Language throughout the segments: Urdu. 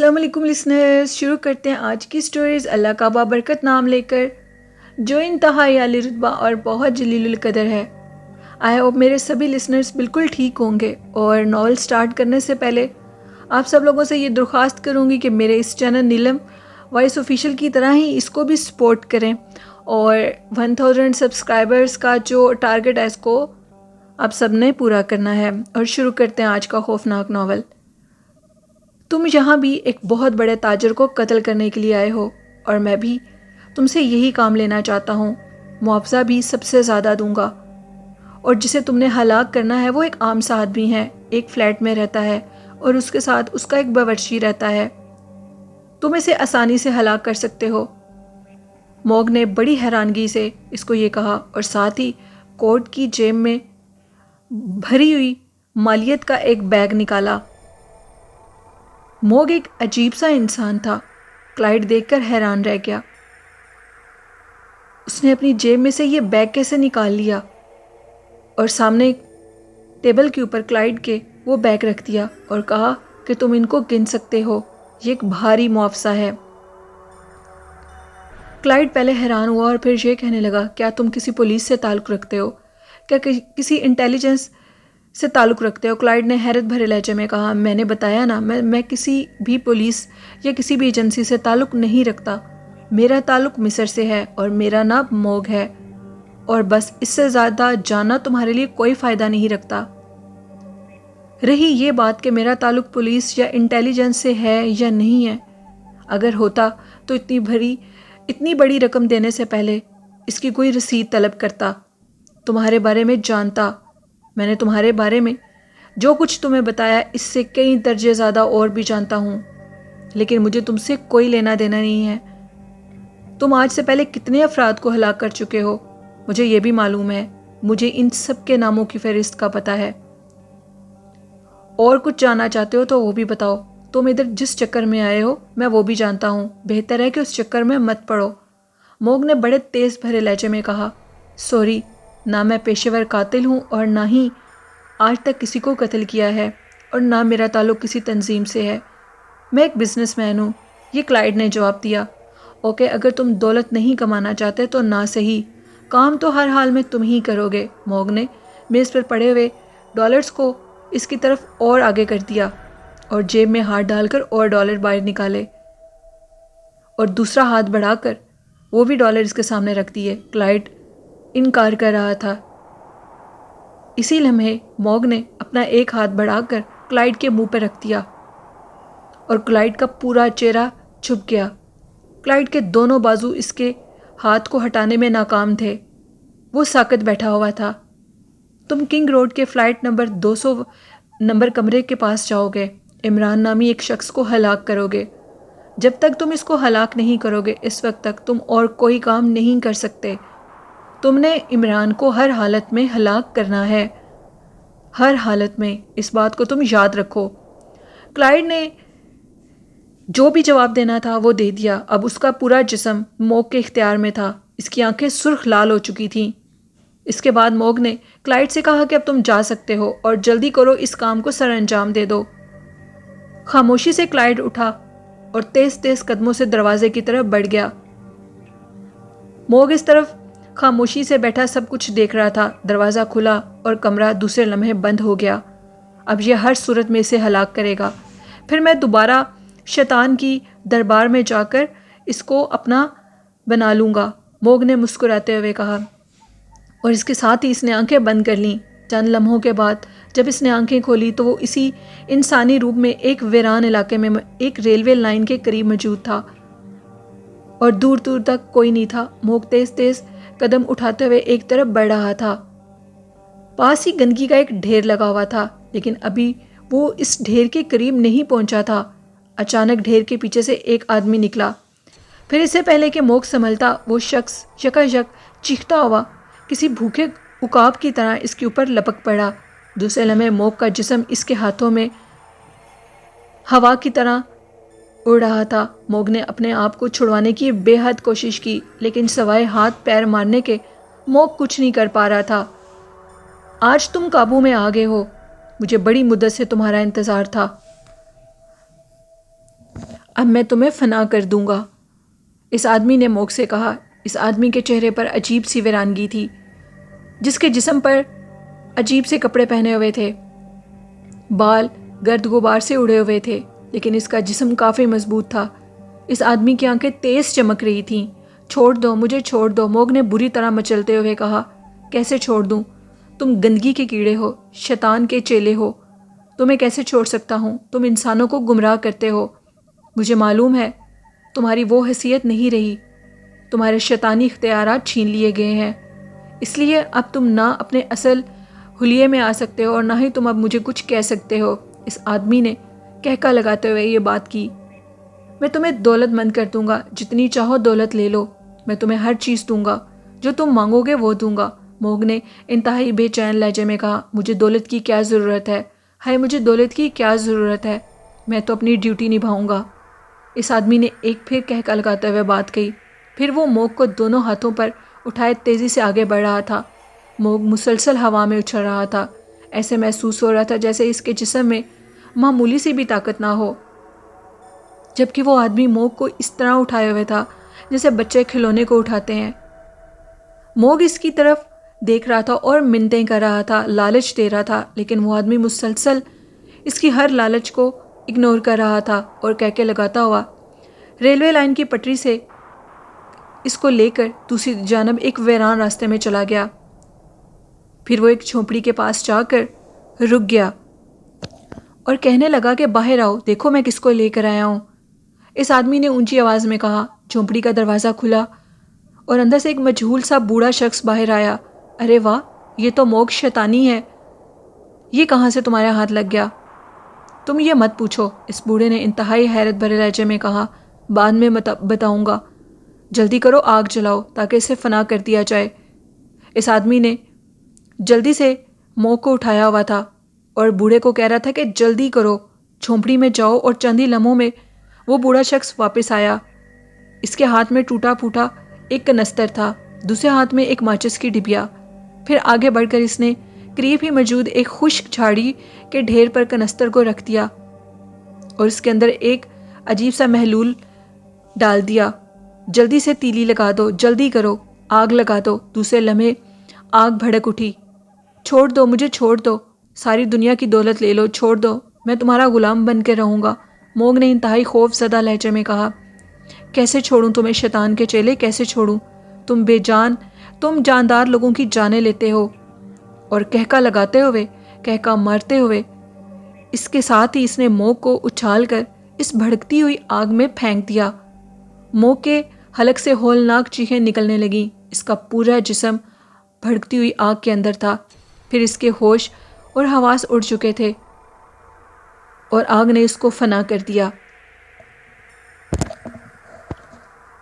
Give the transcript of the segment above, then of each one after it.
السلام علیکم لسنرز، شروع کرتے ہیں آج کی سٹوریز اللہ کا بابرکت نام لے کر جو انتہائی عالی رتبہ اور بہت جلیل القدر ہے۔ آئی ہوپ میرے سبھی لسنرز بالکل ٹھیک ہوں گے، اور ناول سٹارٹ کرنے سے پہلے آپ سب لوگوں سے یہ درخواست کروں گی کہ میرے اس چینل نیلم وائس آفیشیل کی طرح ہی اس کو بھی سپورٹ کریں، اور 1000 سبسکرائبرز کا جو ٹارگٹ ہے اس کو آپ سب نے پورا کرنا ہے۔ اور شروع کرتے ہیں آج کا خوفناک ناول۔ تم یہاں بھی ایک بہت بڑے تاجر کو قتل کرنے کے لیے آئے ہو، اور میں بھی تم سے یہی کام لینا چاہتا ہوں۔ معاوضہ بھی سب سے زیادہ دوں گا، اور جسے تم نے ہلاک کرنا ہے وہ ایک عام سا آدمی ہے، ایک فلیٹ میں رہتا ہے اور اس کے ساتھ اس کا ایک باورچی رہتا ہے۔ تم اسے آسانی سے ہلاک کر سکتے ہو۔ موگ نے بڑی حیرانگی سے اس کو یہ کہا، اور ساتھ ہی کوٹ کی جیب میں بھری ہوئی مالیت کا ایک بیگ نکالا۔ موگ ایک عجیب سا انسان تھا۔ کلائڈ دیکھ کر حیران رہ گیا۔ اس نے اپنی جیب میں سے یہ بیگ کیسے نکال لیا، اور سامنے ٹیبل کے اوپر کلائڈ کے وہ بیگ رکھ دیا اور کہا کہ تم ان کو گن سکتے ہو، یہ ایک بھاری معاوضہ ہے۔ کلائڈ پہلے حیران ہوا اور پھر یہ کہنے لگا، کیا تم کسی پولیس سے تعلق رکھتے ہو؟ کیا کسی انٹیلیجنس سے تعلق رکھتے ہو؟ کلائڈ نے حیرت بھرے لہجے میں کہا، میں نے بتایا نا، میں کسی بھی پولیس یا کسی بھی ایجنسی سے تعلق نہیں رکھتا۔ میرا تعلق مصر سے ہے اور میرا نام موگ ہے، اور بس اس سے زیادہ جاننا تمہارے لیے کوئی فائدہ نہیں رکھتا۔ رہی یہ بات کہ میرا تعلق پولیس یا انٹیلیجنس سے ہے یا نہیں ہے، اگر ہوتا تو اتنی بڑی رقم دینے سے پہلے اس کی کوئی رسید طلب کرتا، تمہارے بارے میں جانتا۔ میں نے تمہارے بارے میں جو کچھ تمہیں بتایا اس سے کئی درجے زیادہ اور بھی جانتا ہوں، لیکن مجھے تم سے کوئی لینا دینا نہیں ہے۔ تم آج سے پہلے کتنے افراد کو ہلاک کر چکے ہو مجھے یہ بھی معلوم ہے، مجھے ان سب کے ناموں کی فہرست کا پتہ ہے۔ اور کچھ جاننا چاہتے ہو تو وہ بھی بتاؤ۔ تم ادھر جس چکر میں آئے ہو میں وہ بھی جانتا ہوں، بہتر ہے کہ اس چکر میں مت پڑو۔ موگ نے بڑے تیز بھرے لہجے میں کہا، سوری، نہ میں پیشے ور قاتل ہوں اور نہ ہی آج تک کسی کو قتل کیا ہے، اور نہ میرا تعلق کسی تنظیم سے ہے۔ میں ایک بزنس مین ہوں، یہ کلائڈ نے جواب دیا۔ اوکے، اگر تم دولت نہیں کمانا چاہتے تو نہ صحیح، کام تو ہر حال میں تم ہی کرو گے۔ موگ نے میز پر پڑے ہوئے ڈالرز کو اس کی طرف اور آگے کر دیا اور جیب میں ہاتھ ڈال کر اور ڈالر باہر نکالے، اور دوسرا ہاتھ بڑھا کر وہ بھی ڈالر اس کے سامنے رکھ دیے۔ کلائڈ انکار کر رہا تھا۔ اسی لمحے موگ نے اپنا ایک ہاتھ بڑھا کر کلائڈ کے منہ پہ رکھ دیا، اور کلائڈ کا پورا چہرہ چھپ گیا۔ کلائڈ کے دونوں بازو اس کے ہاتھ کو ہٹانے میں ناکام تھے۔ وہ ساکت بیٹھا ہوا تھا۔ تم کنگ روڈ کے فلائٹ نمبر 200 نمبر کمرے کے پاس جاؤ گے، عمران نامی ایک شخص کو ہلاک کرو گے۔ جب تک تم اس کو ہلاک نہیں کرو گے اس وقت تک تم اور کوئی کام نہیں کر سکتے۔ تم نے عمران کو ہر حالت میں ہلاک کرنا ہے، ہر حالت میں، اس بات کو تم یاد رکھو۔ کلائڈ نے جو بھی جواب دینا تھا وہ دے دیا۔ اب اس کا پورا جسم موگ کے اختیار میں تھا، اس کی آنکھیں سرخ لال ہو چکی تھیں۔ اس کے بعد موگ نے کلائڈ سے کہا کہ اب تم جا سکتے ہو، اور جلدی کرو، اس کام کو سر انجام دے دو۔ خاموشی سے کلائڈ اٹھا اور تیز تیز قدموں سے دروازے کی طرف بڑھ گیا۔ موگ اس طرف خاموشی سے بیٹھا سب کچھ دیکھ رہا تھا۔ دروازہ کھلا اور کمرہ دوسرے لمحے بند ہو گیا۔ اب یہ ہر صورت میں اسے ہلاک کرے گا، پھر میں دوبارہ شیطان کی دربار میں جا کر اس کو اپنا بنا لوں گا، موگ نے مسکراتے ہوئے کہا، اور اس کے ساتھ ہی اس نے آنکھیں بند کر لیں۔ چند لمحوں کے بعد جب اس نے آنکھیں کھولی تو وہ اسی انسانی روپ میں ایک ویران علاقے میں ایک ریلوے لائن کے قریب موجود تھا، اور دور دور تک کوئی نہیں تھا۔ موگ تیز تیز قدم اٹھاتے ہوئے ایک طرف بڑھ رہا تھا۔ پاس ہی گندگی کا ایک ڈھیر لگا ہوا تھا، لیکن ابھی وہ اس ڈھیر کے قریب نہیں پہنچا تھا۔ اچانک ڈھیر کے پیچھے سے ایک آدمی نکلا۔ پھر اس سے پہلے کہ موگ سنبھلتا، وہ شخص یکایک چیختا ہوا کسی بھوکے عقاب کی طرح اس کے اوپر لپک پڑا۔ دوسرے لمحے موگ کا جسم اس کے ہاتھوں میں ہوا کی طرح اڑ رہا تھا۔ موگ نے اپنے آپ کو چھڑوانے کی بے حد کوشش کی، لیکن سوائے ہاتھ پیر مارنے کے موگ کچھ نہیں کر پا رہا تھا۔ آج تم قابو میں آ گئے ہو، مجھے بڑی مدت سے تمہارا انتظار تھا۔ اب میں تمہیں فنا کر دوں گا، اس آدمی نے موگ سے کہا۔ اس آدمی کے چہرے پر عجیب سی ویرانگی تھی، جس کے جسم پر عجیب سے کپڑے پہنے ہوئے تھے، بال گرد غبار سے اڑے ہوئے تھے، لیکن اس کا جسم کافی مضبوط تھا۔ اس آدمی کی آنکھیں تیز چمک رہی تھیں۔ چھوڑ دو، مجھے چھوڑ دو، موگ نے بری طرح مچلتے ہوئے کہا۔ کیسے چھوڑ دوں؟ تم گندگی کے کیڑے ہو، شیطان کے چیلے ہو، تمہیں کیسے چھوڑ سکتا ہوں؟ تم انسانوں کو گمراہ کرتے ہو، مجھے معلوم ہے تمہاری وہ حیثیت نہیں رہی، تمہارے شیطانی اختیارات چھین لیے گئے ہیں، اس لیے اب تم نہ اپنے اصل حلیے میں آ سکتے ہو اور نہ ہی تم اب مجھے کچھ کہہ سکتے ہو۔ اس آدمی نے کہکا لگاتے ہوئے یہ بات کی۔ میں تمہیں دولت مند کر دوں گا، جتنی چاہو دولت لے لو، میں تمہیں ہر چیز دوں گا، جو تم مانگو گے وہ دوں گا۔ موگ نے انتہائی بے چین لہجے میں کہا، مجھے دولت کی کیا ضرورت ہے؟ ہائے مجھے دولت کی کیا ضرورت ہے؟ میں تو اپنی ڈیوٹی نبھاؤں گا۔ اس آدمی نے ایک پھر کہکا لگاتے ہوئے بات کہی، پھر وہ موگ کو دونوں ہاتھوں پر اٹھائے تیزی سے آگے بڑھ رہا تھا۔ موگ مسلسل ہوا میں اچھل رہا تھا، ایسے محسوس ہو رہا تھا جیسے اس کے جسم میں معمولی سی بھی طاقت نہ ہو، جبکہ وہ آدمی موگ کو اس طرح اٹھائے ہوئے تھا جیسے بچے کھلونے کو اٹھاتے ہیں۔ موگ اس کی طرف دیکھ رہا تھا اور منتیں کر رہا تھا، لالچ دے رہا تھا، لیکن وہ آدمی مسلسل اس کی ہر لالچ کو اگنور کر رہا تھا اور کہکے لگاتا ہوا ریلوے لائن کی پٹری سے اس کو لے کر دوسری جانب ایک ویران راستے میں چلا گیا۔ پھر وہ ایک جھونپڑی کے پاس جا کر رک گیا اور کہنے لگا کہ باہر آؤ، دیکھو میں کس کو لے کر آیا ہوں۔ اس آدمی نے اونچی آواز میں کہا۔ جھونپڑی کا دروازہ کھلا اور اندر سے ایک مجہول سا بوڑھا شخص باہر آیا۔ ارے واہ، یہ تو موگ شیطانی ہے، یہ کہاں سے تمہارے ہاتھ لگ گیا؟ تم یہ مت پوچھو، اس بوڑھے نے انتہائی حیرت بھرے لہجے میں کہا، بعد میں بتاؤں گا، جلدی کرو، آگ جلاؤ تاکہ اسے فنا کر دیا جائے۔ اس آدمی نے جلدی سے موگ کو اٹھایا ہوا تھا اور بوڑھے کو کہہ رہا تھا کہ جلدی کرو، جھونپڑی میں جاؤ، اور چند ہی لمحوں میں وہ بوڑھا شخص واپس آیا۔ اس کے ہاتھ میں ٹوٹا پھوٹا ایک کنستر تھا، دوسرے ہاتھ میں ایک ماچس کی ڈبیا۔ پھر آگے بڑھ کر اس نے قریب ہی موجود ایک خشک جھاڑی کے ڈھیر پر کنستر کو رکھ دیا اور اس کے اندر ایک عجیب سا محلول ڈال دیا۔ جلدی سے تیلی لگا دو، جلدی کرو، آگ لگا دو۔ دوسرے لمحے آگ بھڑک اٹھی۔ چھوڑ دو، مجھے چھوڑ دو، ساری دنیا کی دولت لے لو، چھوڑ دو، میں تمہارا غلام بن کے رہوں گا۔ موگ نے انتہائی خوف زدہ لہجے میں کہا، کیسے چھوڑوں تمہیں شیطان کے چیلے، کیسے چھوڑوں؟ تم جاندار لوگوں کی جانیں لیتے ہو۔ اور کہکا لگاتے ہوئے، کہکا مارتے ہوئے، اس کے ساتھ ہی اس نے موگ کو اچھال کر اس بھڑکتی ہوئی آگ میں پھینک دیا۔ موگ کے حلق سے ہولناک چیخیں نکلنے لگیں، اس کا پورا جسم بھڑکتی ہوئی آگ کے اندر تھا۔ پھر اس کے ہوش اور حواس اڑ چکے تھے اور آگ نے اس کو فنا کر دیا۔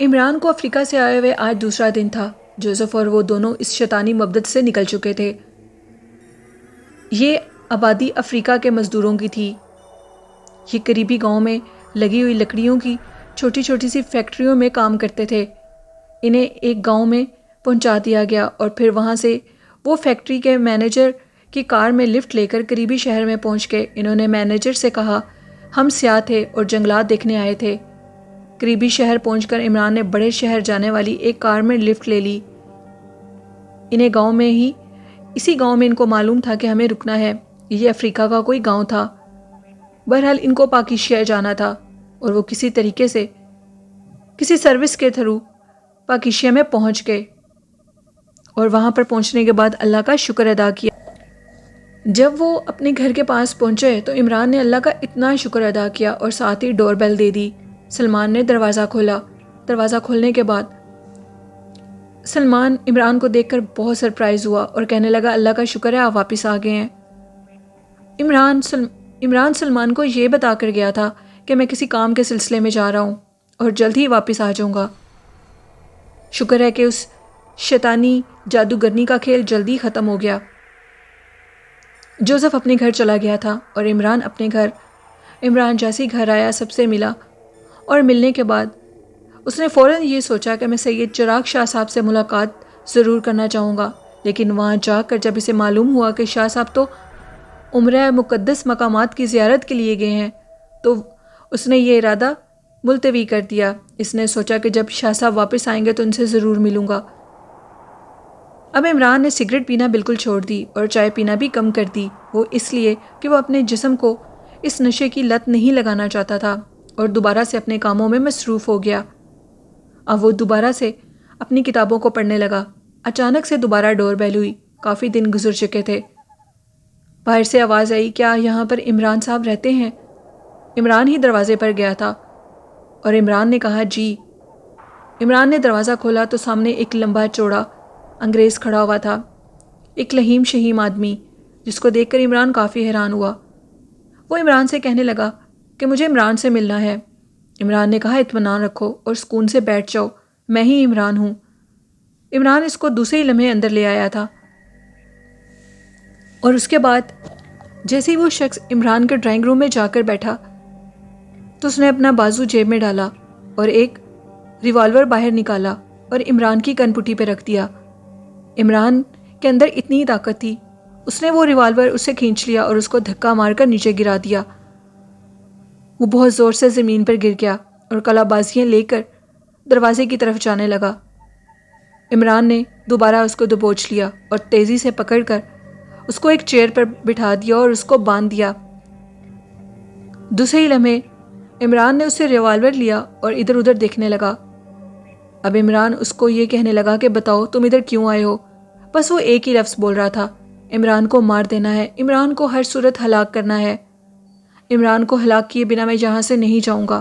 عمران کو افریقہ سے آئے ہوئے آج دوسرا دن تھا۔ جوزف اور وہ دونوں اس شیطانی مبدت سے نکل چکے تھے۔ یہ آبادی افریقہ کے مزدوروں کی تھی۔ یہ قریبی گاؤں میں لگی ہوئی لکڑیوں کی چھوٹی چھوٹی سی فیکٹریوں میں کام کرتے تھے۔ انہیں ایک گاؤں میں پہنچا دیا گیا اور پھر وہاں سے وہ فیکٹری کے مینیجر کی کار میں لفٹ لے کر قریبی شہر میں پہنچ گئے۔ انہوں نے مینیجر سے کہا، ہم سیاح تھے اور جنگلات دیکھنے آئے تھے۔ قریبی شہر پہنچ کر عمران نے بڑے شہر جانے والی ایک کار میں لفٹ لے لی۔ اسی گاؤں میں ان کو معلوم تھا کہ ہمیں رکنا ہے۔ یہ افریقہ کا کوئی گاؤں تھا۔ بہرحال ان کو پاکیشیا جانا تھا اور وہ کسی طریقے سے کسی سروس کے تھرو پاکیشیا میں پہنچ گئے اور وہاں پر پہنچنے کے بعد اللہ کا شکر ادا کیا۔ جب وہ اپنے گھر کے پاس پہنچے تو عمران نے اللہ کا اتنا شکر ادا کیا اور ساتھ ہی ڈور بیل دے دی۔ سلمان نے دروازہ کھولا۔ دروازہ کھولنے کے بعد سلمان عمران کو دیکھ کر بہت سرپرائز ہوا اور کہنے لگا، اللہ کا شکر ہے آپ واپس آ گئے ہیں۔ عمران سلمان کو یہ بتا کر گیا تھا کہ میں کسی کام کے سلسلے میں جا رہا ہوں اور جلد ہی واپس آ جاؤں گا۔ شکر ہے کہ اس شیطانی جادوگرنی کا کھیل جلدی ختم ہو گیا۔ جوزف اپنے گھر چلا گیا تھا اور عمران اپنے گھر۔ عمران جیسے گھر آیا سب سے ملا اور ملنے کے بعد اس نے فوراً یہ سوچا کہ میں سید چراغ شاہ صاحب سے ملاقات ضرور کرنا چاہوں گا، لیکن وہاں جا کر جب اسے معلوم ہوا کہ شاہ صاحب تو عمرہ مقدس مقامات کی زیارت کے لیے گئے ہیں تو اس نے یہ ارادہ ملتوی کر دیا۔ اس نے سوچا کہ جب شاہ صاحب واپس آئیں گے تو ان سے ضرور ملوں گا۔ اب عمران نے سگریٹ پینا بالکل چھوڑ دی اور چائے پینا بھی کم کر دی، وہ اس لیے کہ وہ اپنے جسم کو اس نشے کی لت نہیں لگانا چاہتا تھا اور دوبارہ سے اپنے کاموں میں مصروف ہو گیا۔ اب وہ دوبارہ سے اپنی کتابوں کو پڑھنے لگا۔ اچانک سے دوبارہ ڈور بیل ہوئی۔ کافی دن گزر چکے تھے۔ باہر سے آواز آئی، کیا یہاں پر عمران صاحب رہتے ہیں؟ عمران ہی دروازے پر گیا تھا اور عمران نے کہا جی۔ عمران نے دروازہ کھولا تو سامنے ایک لمبا چوڑا انگریز کھڑا ہوا تھا، ایک لہیم شہیم آدمی جس کو دیکھ کر عمران کافی حیران ہوا۔ وہ عمران سے کہنے لگا کہ مجھے عمران سے ملنا ہے۔ عمران نے کہا اطمینان رکھو اور سکون سے بیٹھ جاؤ، میں ہی عمران ہوں۔ عمران اس کو دوسرے ہی لمحے اندر لے آیا تھا اور اس کے بعد جیسے ہی وہ شخص عمران کے ڈرائنگ روم میں جا کر بیٹھا تو اس نے اپنا بازو جیب میں ڈالا اور ایک ریوالور باہر نکالا اور عمران کی کن پٹی پہ رکھ دیا۔ عمران کے اندر اتنی طاقت تھی، اس نے وہ ریوالور اسے کھینچ لیا اور اس کو دھکا مار کر نیچے گرا دیا۔ وہ بہت زور سے زمین پر گر گیا اور کلا بازیاں لے کر دروازے کی طرف جانے لگا۔ عمران نے دوبارہ اس کو دبوچ لیا اور تیزی سے پکڑ کر اس کو ایک چیئر پر بٹھا دیا اور اس کو باندھ دیا۔ دوسرے ہی لمحے عمران نے اس سے ریوالور لیا اور ادھر ادھر دیکھنے لگا۔ اب عمران اس کو یہ کہنے لگا کہ بتاؤ تم ادھر کیوں آئے ہو؟ بس وہ ایک ہی لفظ بول رہا تھا، عمران کو مار دینا ہے، عمران کو ہر صورت ہلاک کرنا ہے، عمران کو ہلاک کیے بنا میں یہاں سے نہیں جاؤں گا۔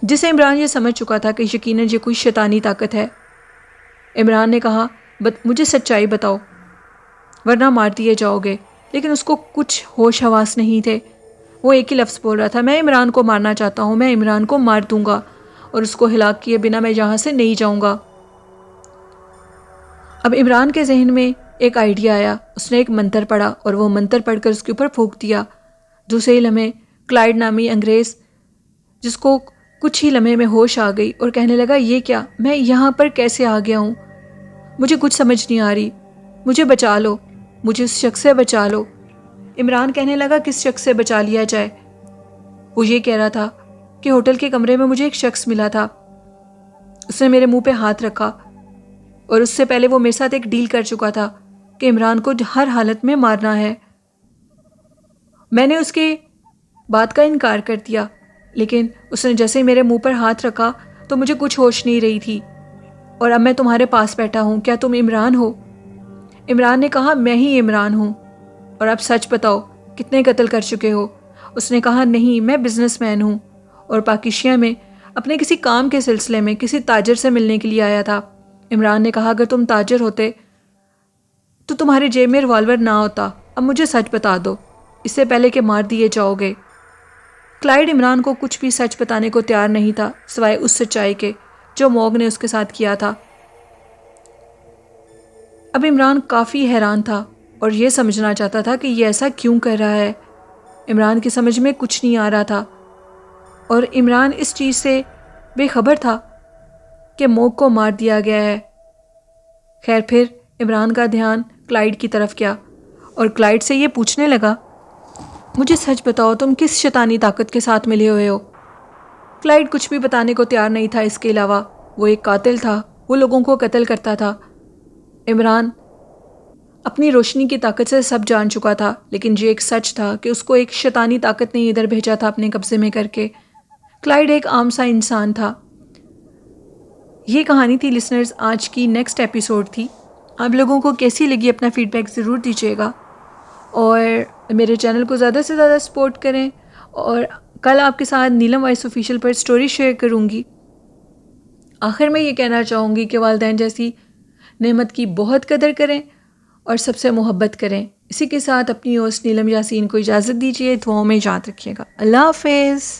جسے عمران یہ سمجھ چکا تھا کہ یقیناً یہ کوئی شیطانی طاقت ہے۔ عمران نے کہا مجھے سچائی بتاؤ ورنہ مار دیے جاؤ گے، لیکن اس کو کچھ ہوش حواس نہیں تھے۔ وہ ایک ہی لفظ بول رہا تھا، میں عمران کو مارنا چاہتا ہوں، میں عمران کو مار دوں گا اور اس کو ہلاک کیے بنا میں یہاں سے نہیں جاؤں گا۔ اب عمران کے ذہن میں ایک آئیڈیا آیا۔ اس نے ایک منتر پڑھا اور وہ منتر پڑھ کر اس کے اوپر پھونک دیا۔ دوسرے ہی لمحے کلائیڈ نامی انگریز جس کو کچھ ہی لمحے میں ہوش آ گئی اور کہنے لگا یہ کیا، میں یہاں پر کیسے آ گیا ہوں؟ مجھے کچھ سمجھ نہیں آ رہی، مجھے بچا لو، مجھے اس شخص سے بچا لو۔ عمران کہنے لگا کس شخص سے بچا لیا جائے؟ وہ یہ کہہ رہا تھا کہ ہوٹل کے کمرے میں مجھے ایک شخص ملا تھا، اس نے میرے منہ پہ ہاتھ رکھا اور اس سے پہلے وہ میرے ساتھ ایک ڈیل کر چکا تھا کہ عمران کو ہر حالت میں مارنا ہے۔ میں نے اس کے بات کا انکار کر دیا، لیکن اس نے جیسے ہی میرے منہ پر ہاتھ رکھا تو مجھے کچھ ہوش نہیں رہی تھی اور اب میں تمہارے پاس بیٹھا ہوں، کیا تم عمران ہو؟ عمران نے کہا میں ہی عمران ہوں، اور اب سچ بتاؤ کتنے قتل کر چکے ہو؟ اس نے کہا نہیں، میں بزنس مین ہوں اور پاکیشیا میں اپنے کسی کام کے سلسلے میں کسی تاجر سے ملنے کے لیے آیا تھا۔ عمران نے کہا اگر تم تاجر ہوتے تو تمہارے جیب میں ریوالور نہ ہوتا، اب مجھے سچ بتا دو اس سے پہلے کہ مار دیے جاؤ گے۔ کلائیڈ عمران کو کچھ بھی سچ بتانے کو تیار نہیں تھا سوائے اس سچائی کے جو موگ نے اس کے ساتھ کیا تھا۔ اب عمران کافی حیران تھا اور یہ سمجھنا چاہتا تھا کہ یہ ایسا کیوں کر رہا ہے۔ عمران کی سمجھ میں کچھ نہیں آ رہا تھا اور عمران اس چیز سے بے خبر تھا کہ موگ کو مار دیا گیا ہے۔ خیر پھر عمران کا دھیان کلائیڈ کی طرف گیا اور کلائیڈ سے یہ پوچھنے لگا مجھے سچ بتاؤ تم کس شیطانی طاقت کے ساتھ ملے ہوئے ہو؟ کلائیڈ کچھ بھی بتانے کو تیار نہیں تھا، اس کے علاوہ وہ ایک قاتل تھا، وہ لوگوں کو قتل کرتا تھا۔ عمران اپنی روشنی کی طاقت سے سب جان چکا تھا، لیکن یہ ایک سچ تھا کہ اس کو ایک شیطانی طاقت نے ادھر بھیجا تھا اپنے قبضے میں کر کے۔ کلائیڈ ایک عام سا انسان تھا۔ یہ کہانی تھی لسنرز، آج کی نیکسٹ ایپیسوڈ تھی۔ آپ لوگوں کو کیسی لگی اپنا فیڈ بیک ضرور دیجیے گا اور میرے چینل کو زیادہ سے زیادہ سپورٹ کریں، اور کل آپ کے ساتھ نیلم وائس آفیشیل پر سٹوری شیئر کروں گی۔ آخر میں یہ کہنا چاہوں گی کہ والدین جیسی نعمت کی بہت قدر کریں اور سب سے محبت کریں۔ اسی کے ساتھ اپنی ہوسٹ نیلم یاسین کو اجازت دیجیے، دعاؤں میں یاد رکھیے گا۔ اللہ حافظ۔